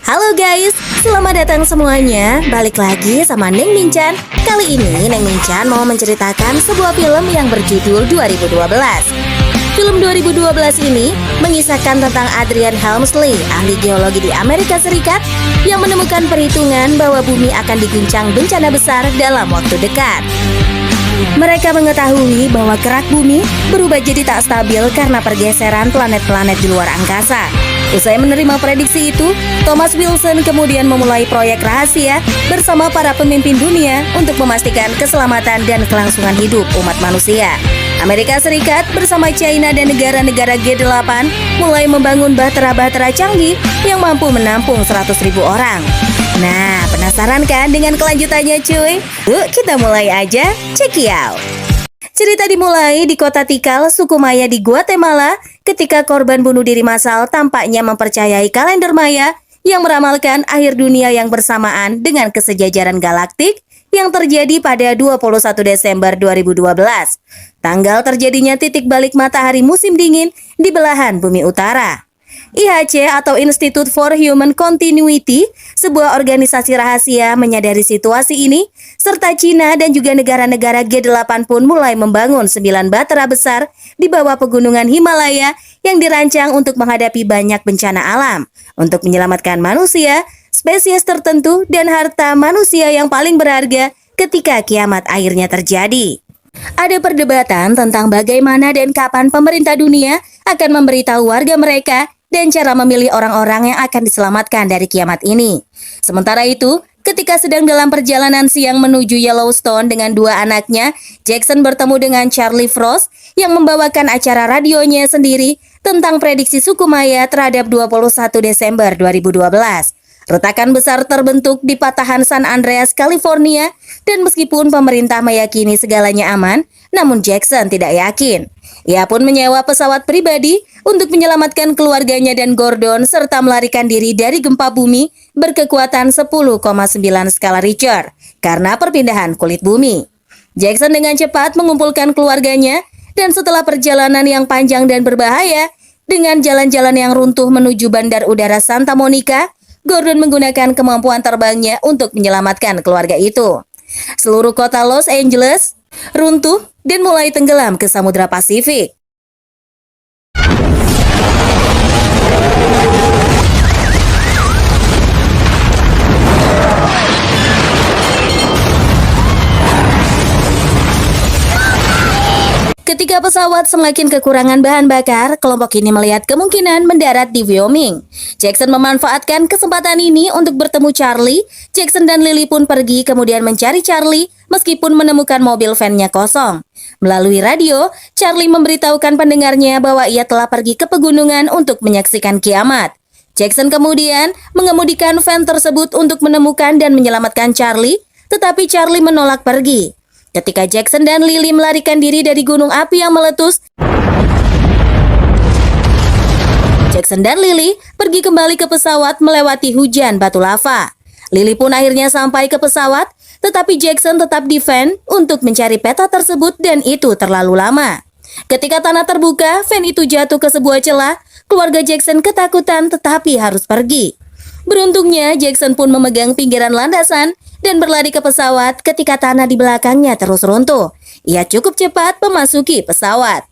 Halo guys, selamat datang semuanya. Balik lagi sama Neng Minchan. Kali ini Neng Minchan mau menceritakan sebuah film yang berjudul 2012. Film 2012 ini mengisahkan tentang Adrian Helmsley, ahli geologi di Amerika Serikat yang menemukan perhitungan bahwa bumi akan diguncang bencana besar dalam waktu dekat. Mereka mengetahui bahwa kerak bumi berubah jadi tak stabil karena pergeseran planet-planet di luar angkasa. Usai menerima prediksi itu, Thomas Wilson kemudian memulai proyek rahasia bersama para pemimpin dunia untuk memastikan keselamatan dan kelangsungan hidup umat manusia. Amerika Serikat bersama China dan negara-negara G8 mulai membangun bahtera-bahtera canggih yang mampu menampung 100.000 orang. Nah, penasaran kan dengan kelanjutannya cuy? Yuk kita mulai aja, check it out. Cerita dimulai di kota Tikal, suku Maya di Guatemala, ketika korban bunuh diri massal tampaknya mempercayai kalender Maya yang meramalkan akhir dunia yang bersamaan dengan kesejajaran galaktik yang terjadi pada 21 Desember 2012. Tanggal terjadinya titik balik matahari musim dingin di belahan bumi utara. IHC atau Institute for Human Continuity, sebuah organisasi rahasia, menyadari situasi ini, serta Cina dan juga negara-negara G8 pun mulai membangun 9 bahtera besar di bawah pegunungan Himalaya yang dirancang untuk menghadapi banyak bencana alam, untuk menyelamatkan manusia, spesies tertentu, dan harta manusia yang paling berharga ketika kiamat akhirnya terjadi. Ada perdebatan tentang bagaimana dan kapan pemerintah dunia akan memberitahu warga mereka dan cara memilih orang-orang yang akan diselamatkan dari kiamat ini. Sementara itu, ketika sedang dalam perjalanan siang menuju Yellowstone dengan dua anaknya, Jackson bertemu dengan Charlie Frost yang membawakan acara radionya sendiri tentang prediksi suku Maya terhadap 21 Desember 2012. Retakan besar terbentuk di patahan San Andreas, California, dan meskipun pemerintah meyakini segalanya aman, namun Jackson tidak yakin. Ia pun menyewa pesawat pribadi untuk menyelamatkan keluarganya dan Gordon serta melarikan diri dari gempa bumi berkekuatan 10,9 skala Richter karena perpindahan kulit bumi. Jackson dengan cepat mengumpulkan keluarganya dan setelah perjalanan yang panjang dan berbahaya dengan jalan-jalan yang runtuh menuju Bandar Udara Santa Monica, Gordon menggunakan kemampuan terbangnya untuk menyelamatkan keluarga itu. Seluruh kota Los Angeles runtuh dan mulai tenggelam ke Samudra Pasifik. Ketika pesawat semakin kekurangan bahan bakar, kelompok ini melihat kemungkinan mendarat di Wyoming. Jackson memanfaatkan kesempatan ini untuk bertemu Charlie. Jackson dan Lily pun pergi kemudian mencari Charlie meskipun menemukan mobil van-nya kosong. Melalui radio, Charlie memberitahukan pendengarnya bahwa ia telah pergi ke pegunungan untuk menyaksikan kiamat. Jackson kemudian mengemudikan van tersebut untuk menemukan dan menyelamatkan Charlie, tetapi Charlie menolak pergi. Ketika Jackson dan Lily melarikan diri dari gunung api yang meletus, Jackson dan Lily pergi kembali ke pesawat melewati hujan batu lava. Lily pun akhirnya sampai ke pesawat, tetapi Jackson tetap di van untuk mencari peta tersebut dan itu terlalu lama. Ketika tanah terbuka, van itu jatuh ke sebuah celah. Keluarga Jackson ketakutan tetapi harus pergi. Beruntungnya, Jackson pun memegang pinggiran landasan dan berlari ke pesawat ketika tanah di belakangnya terus runtuh. Ia cukup cepat memasuki pesawat.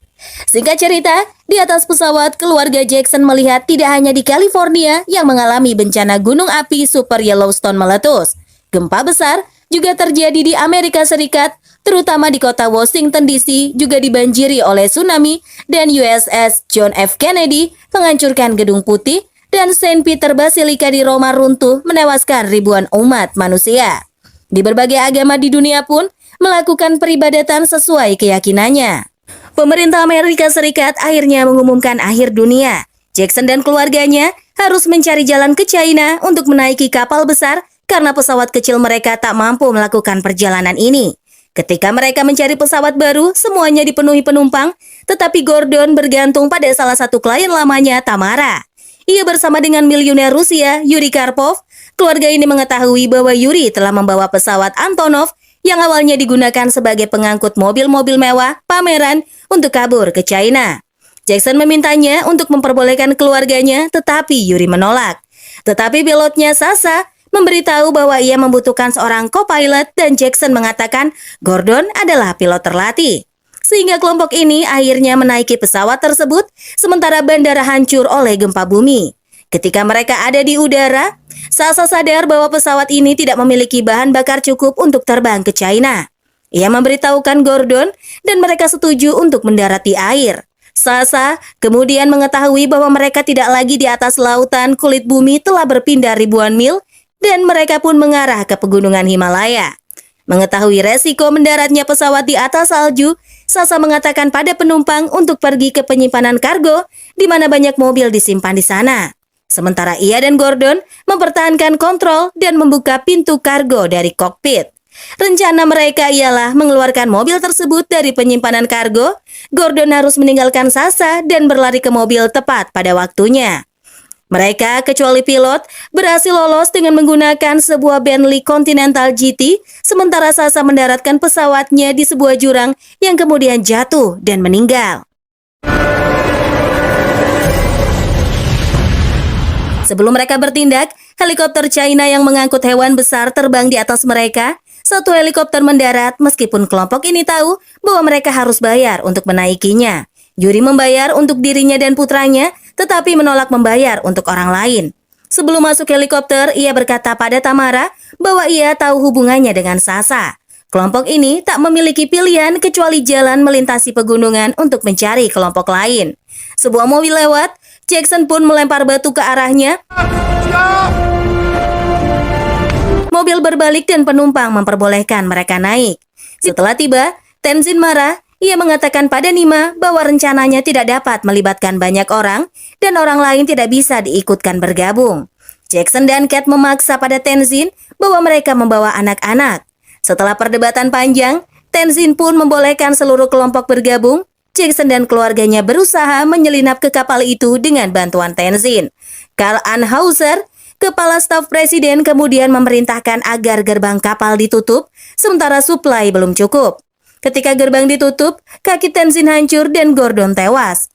Singkat cerita, di atas pesawat, keluarga Jackson melihat tidak hanya di California yang mengalami bencana gunung api Super Yellowstone meletus. Gempa besar juga terjadi di Amerika Serikat, terutama di kota Washington DC juga dibanjiri oleh tsunami dan USS John F. Kennedy menghancurkan Gedung Putih dan Saint Peter Basilica di Roma runtuh menewaskan ribuan umat manusia. Di berbagai agama di dunia pun melakukan peribadatan sesuai keyakinannya. Pemerintah Amerika Serikat akhirnya mengumumkan akhir dunia. Jackson dan keluarganya harus mencari jalan ke China untuk menaiki kapal besar karena pesawat kecil mereka tak mampu melakukan perjalanan ini. Ketika mereka mencari pesawat baru, semuanya dipenuhi penumpang, tetapi Gordon bergantung pada salah satu klien lamanya, Tamara. Ia bersama dengan miliuner Rusia, Yuri Karpov. Keluarga ini mengetahui bahwa Yuri telah membawa pesawat Antonov yang awalnya digunakan sebagai pengangkut mobil-mobil mewah pameran untuk kabur ke China. Jackson memintanya untuk memperbolehkan keluarganya, tetapi Yuri menolak. Tetapi pilotnya Sasa memberitahu bahwa ia membutuhkan seorang co-pilot dan Jackson mengatakan Gordon adalah pilot terlatih. Sehingga kelompok ini akhirnya menaiki pesawat tersebut sementara bandara hancur oleh gempa bumi. Ketika mereka ada di udara, Sasa sadar bahwa pesawat ini tidak memiliki bahan bakar cukup untuk terbang ke China. Ia memberitahukan Gordon dan mereka setuju untuk mendarat di air. Sasa kemudian mengetahui bahwa mereka tidak lagi di atas lautan, kulit bumi telah berpindah ribuan mil dan mereka pun mengarah ke pegunungan Himalaya. Mengetahui resiko mendaratnya pesawat di atas salju, Sasa mengatakan pada penumpang untuk pergi ke penyimpanan kargo di mana banyak mobil disimpan di sana. Sementara ia dan Gordon mempertahankan kontrol dan membuka pintu kargo dari kokpit. Rencana mereka ialah mengeluarkan mobil tersebut dari penyimpanan kargo. Gordon harus meninggalkan Sasa dan berlari ke mobil tepat pada waktunya. Mereka, kecuali pilot, berhasil lolos dengan menggunakan sebuah Bentley Continental GT, sementara Sasa mendaratkan pesawatnya di sebuah jurang yang kemudian jatuh dan meninggal. Sebelum mereka bertindak, helikopter China yang mengangkut hewan besar terbang di atas mereka. Satu helikopter mendarat meskipun kelompok ini tahu bahwa mereka harus bayar untuk menaikinya. Yuri membayar untuk dirinya dan putranya, tetapi menolak membayar untuk orang lain. Sebelum masuk helikopter, ia berkata pada Tamara bahwa ia tahu hubungannya dengan Sasa. Kelompok ini tak memiliki pilihan kecuali jalan melintasi pegunungan untuk mencari kelompok lain. Sebuah mobil lewat, Jackson pun melempar batu ke arahnya. Mobil berbalik dan penumpang memperbolehkan mereka naik. Setelah tiba, Tenzin marah. Ia mengatakan pada Nima bahwa rencananya tidak dapat melibatkan banyak orang dan orang lain tidak bisa diikutkan bergabung. Jackson dan Cat memaksa pada Tenzin bahwa mereka membawa anak-anak. Setelah perdebatan panjang, Tenzin pun membolehkan seluruh kelompok bergabung. Jackson dan keluarganya berusaha menyelinap ke kapal itu dengan bantuan Tenzin. Karl Anheuser, kepala staf presiden, kemudian memerintahkan agar gerbang kapal ditutup, sementara suplai belum cukup. Ketika gerbang ditutup, kaki Tenzin hancur dan Gordon tewas.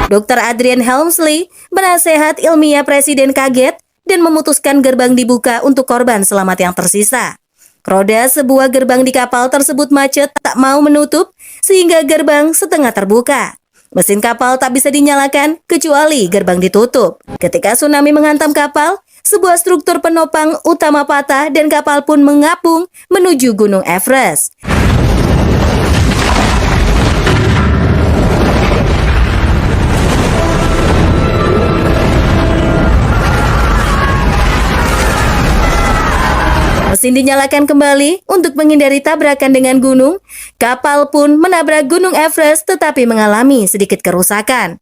Dr. Adrian Helmsley, penasehat ilmiah presiden, kaget dan memutuskan gerbang dibuka untuk korban selamat yang tersisa. Roda sebuah gerbang di kapal tersebut macet tak mau menutup sehingga gerbang setengah terbuka. Mesin kapal tak bisa dinyalakan kecuali gerbang ditutup. Ketika tsunami menghantam kapal, sebuah struktur penopang utama patah dan kapal pun mengapung menuju Gunung Everest. Mesin dinyalakan kembali untuk menghindari tabrakan dengan gunung. Kapal pun menabrak Gunung Everest tetapi mengalami sedikit kerusakan.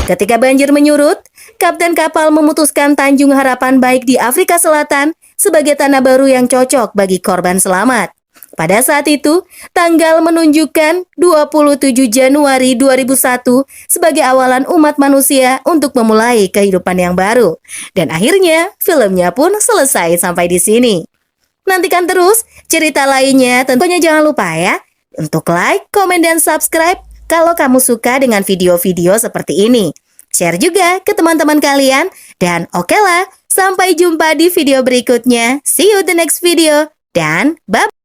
Ketika banjir menyurut, kapten kapal memutuskan Tanjung Harapan Baik di Afrika Selatan sebagai tanah baru yang cocok bagi korban selamat. Pada saat itu, tanggal menunjukkan 27 Januari 2001 sebagai awalan umat manusia untuk memulai kehidupan yang baru. Dan akhirnya, filmnya pun selesai sampai di sini. Nantikan terus cerita lainnya, tentunya jangan lupa ya untuk like, komen, dan subscribe kalau kamu suka dengan video-video seperti ini. Share juga ke teman-teman kalian, dan oke lah, sampai jumpa di video berikutnya. See you the next video, dan bye!